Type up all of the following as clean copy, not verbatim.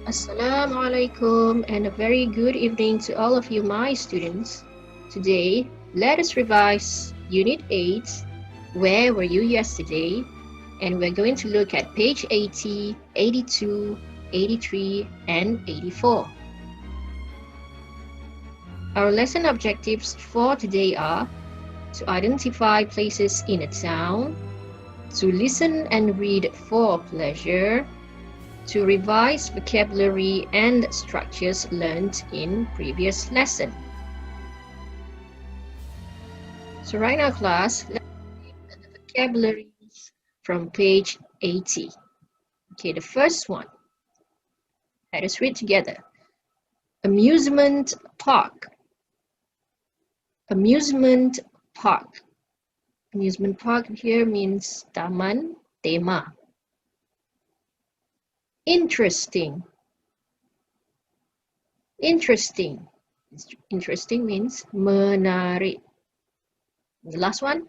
Assalamu alaikum and a very good evening to all of you, my students. Today, let us revise Unit 8, Where Were You Yesterday? And we're going to look at page 80, 82, 83, and 84. Our lesson objectives for today are to identify places in a town, to listen and read for pleasure, to revise vocabulary and structures learned in previous lesson. So right now, class, let's read the vocabularies from page 80. Okay, the first one. Let us read together. Amusement park. Amusement park. Amusement park here means taman tema. Interesting. Interesting. Interesting means menarik. The last one,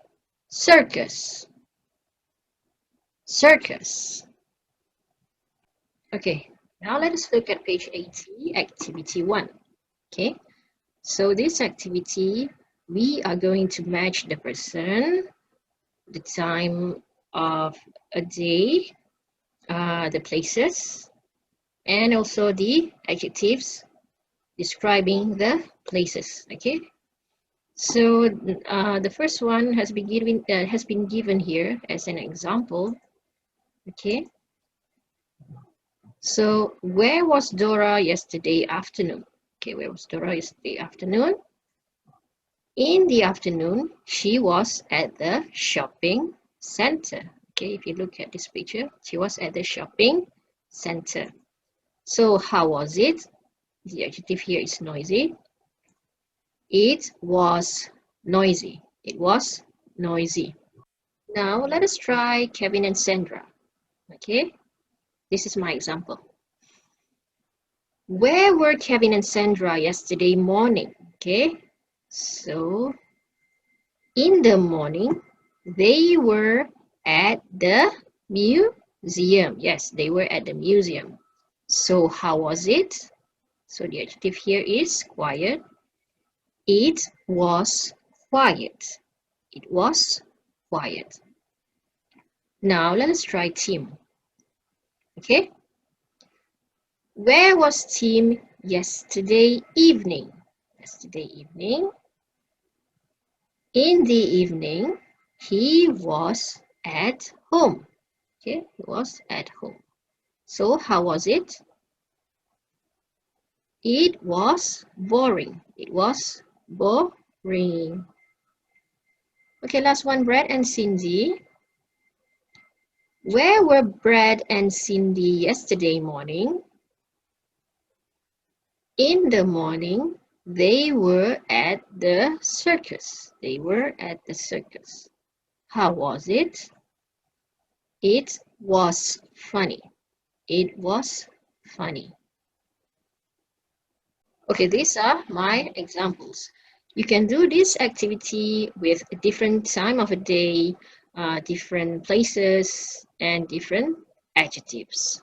circus. Circus. Okay, now let us look at page 80, activity 1. Okay, so this activity, we are going to match the person, the time of a day, the places, and also the adjectives describing the places. Okay, so the first one has been given here as an example. Okay, so where was Dora yesterday afternoon? Okay, where was Dora yesterday afternoon? In the afternoon, she was at the shopping center. Okay, if you look at this picture, she was at the shopping center. So how was it? The adjective here is noisy. It was noisy. It was noisy. Now let us try Kevin and Sandra. Okay, this is my example. Where were Kevin and Sandra yesterday morning? Okay, so in the morning, they were at the museum. Yes, they were at the museum. So how was it? So the adjective here is quiet. It was quiet. It was quiet. Now let us try Tim. Okay. Where was Tim yesterday evening? Yesterday evening. In the evening, he was at home. Okay, he was at home. So how was it? It was boring. It was boring. Okay, last one, Brad and Cindy. Where were Brad and Cindy yesterday morning? In the morning, they were at the circus. They were at the circus. How was it? It was funny. It was funny. Okay, these are my examples. You can do this activity with a different time of a day, different places, and different adjectives.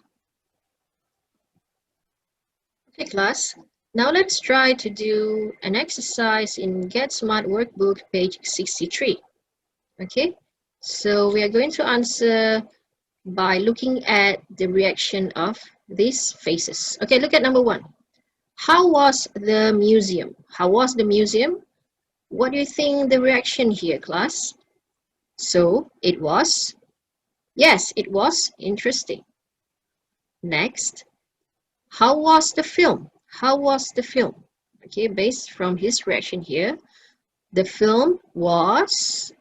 Okay, class. Now let's try to do an exercise in Get Smart Workbook, page 63. Okay, so we are going to answer by looking at the reaction of these faces. Okay, look at number 1. How was the museum? How was the museum? What do you think the reaction here, class? So, it was, yes, it was interesting. Next, how was the film? How was the film? Okay, based from his reaction here, the film was,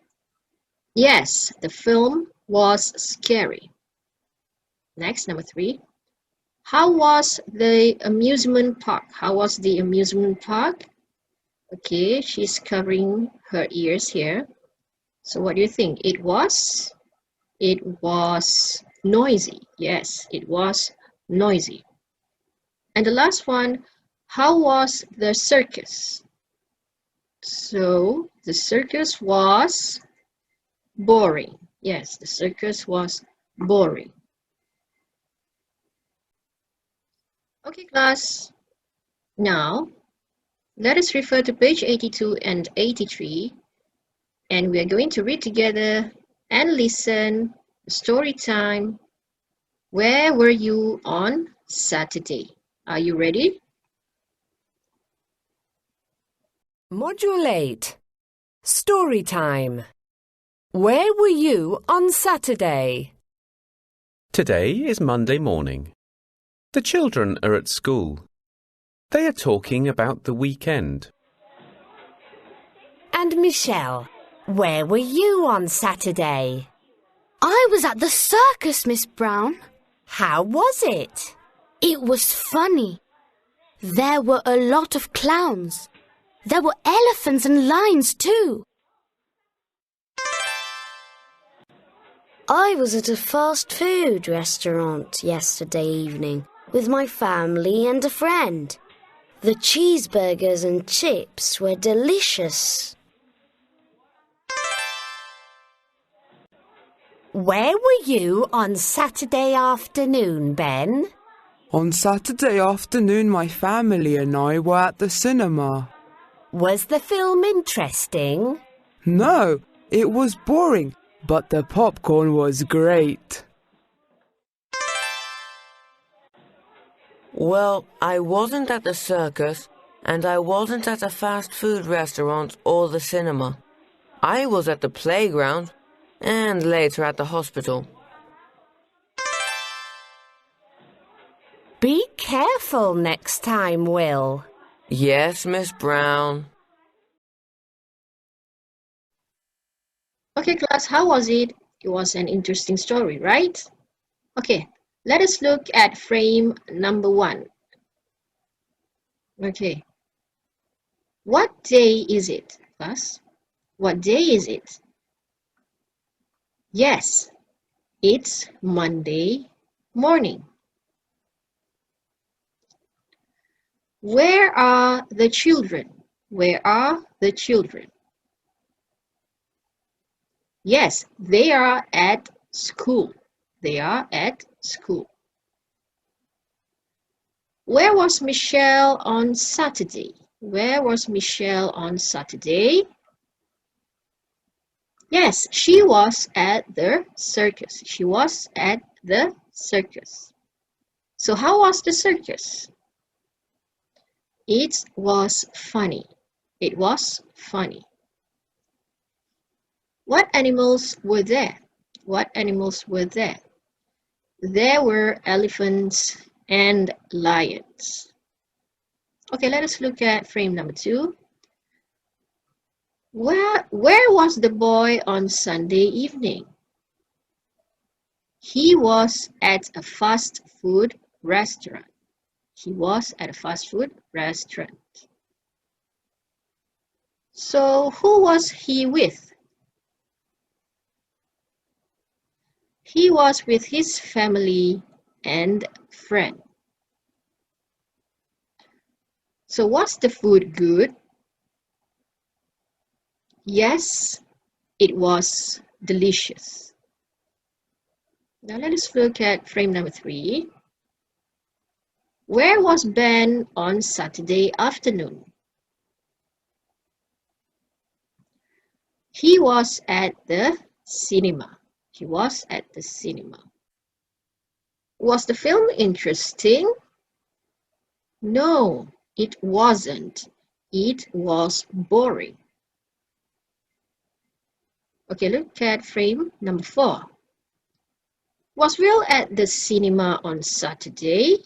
yes, the film was scary. Next, number 3. How was the amusement park? How was the amusement park? Okay, she's covering her ears here. So what do you think? It was noisy. Yes, it was noisy. And the last one, how was the circus? So the circus was boring. Yes, the circus was boring. Okay, class. Now, let us refer to page 82 and 83, and we are going to read together and listen story time. Where were you on Saturday? Are you ready? Module 8. Story time. Where were you on Saturday? Today is Monday morning. The children are at school. They are talking about the weekend. And Michelle, where were you on Saturday? I was at the circus, Miss Brown. How was it? It was funny. There were a lot of clowns. There were elephants and lions too. I was at a fast food restaurant yesterday evening with my family and a friend. The cheeseburgers and chips were delicious. Where were you on Saturday afternoon, Ben? On Saturday afternoon, my family and I were at the cinema. Was the film interesting? No, it was boring, but the popcorn was great. Well, I wasn't at the circus, and I wasn't at a fast food restaurant or the cinema. I was at the playground, and later at the hospital. Be careful next time, Will. Yes, Miss Brown. Okay, class, how was it? It was an interesting story, right? Okay, let us look at frame number 1. Okay. What day is it, class? What day is it? Yes, it's Monday morning. Where are the children? Where are the children? Yes, they are at school. They are at school. Where was Michelle on Saturday? Where was Michelle on Saturday? Yes, she was at the circus. She was at the circus. So how was the circus? It was funny. It was funny. What animals were there? What animals were there? There were elephants and lions. Okay, let us look at frame number 2. Where was the boy on Sunday evening? He was at a fast food restaurant. He was at a fast food restaurant. So who was he with? He was with his family and friend. So was the food good? Yes, it was delicious. Now let us look at frame number 3. Where was Ben on Saturday afternoon? He was at the cinema. He was at the cinema. Was the film interesting? No, it wasn't. It was boring. Okay, look at frame number 4. Was Will at the cinema on Saturday?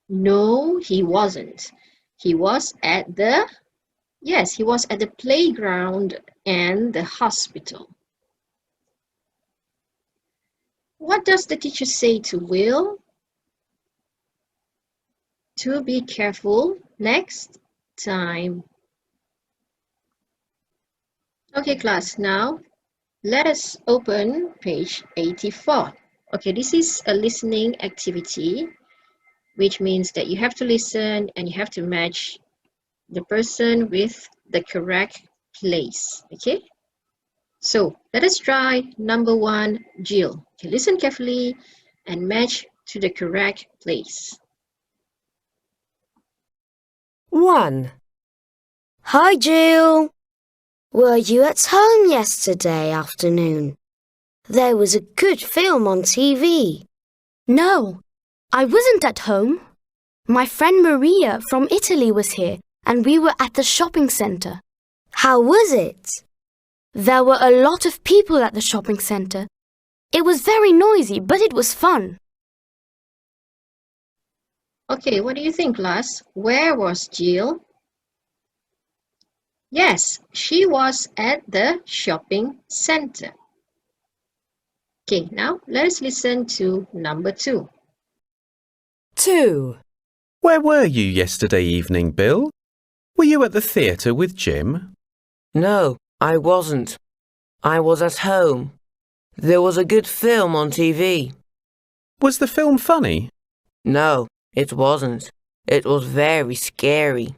No, he wasn't. He was at the, yes, he was at the playground and the hospital. What does the teacher say to Will? To be careful next time. Okay, class, now let us open page 84. Okay, this is a listening activity, which means that you have to listen and you have to match the person with the correct place. Okay, so let us try number 1, Jill. Okay, listen carefully and match to the correct place. 1. Hi, Jill. Were you at home yesterday afternoon? There was a good film on TV. No, I wasn't at home. My friend Maria from Italy was here and we were at the shopping centre. How was it? There were a lot of people at the shopping centre. It was very noisy, but it was fun. Okay, what do you think, class? Where was Jill? Yes, she was at the shopping center. Okay, now let's listen to number 2. 2. Where were you yesterday evening, Bill? Were you at the theatre with Jim? No, I wasn't. I was at home. There was a good film on TV. Was the film funny? No, it wasn't. It was very scary.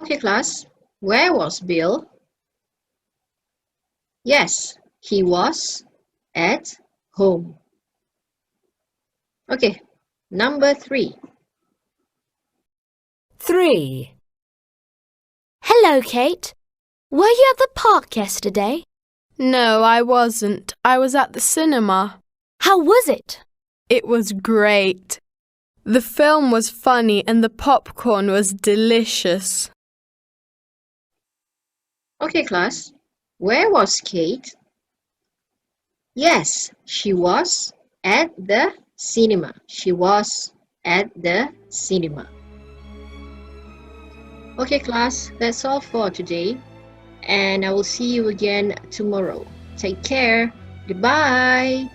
Okay, class, where was Bill? Yes, he was at home. Okay, number 3. 3. Hello, Kate. Were you at the park yesterday? No, I wasn't. I was at the cinema. How was it? It was great. The film was funny and the popcorn was delicious. Okay, class, where was Kate? Yes, she was at the cinema. She was at the cinema. Okay, class, that's all for today. And I will see you again tomorrow. Take care. Goodbye.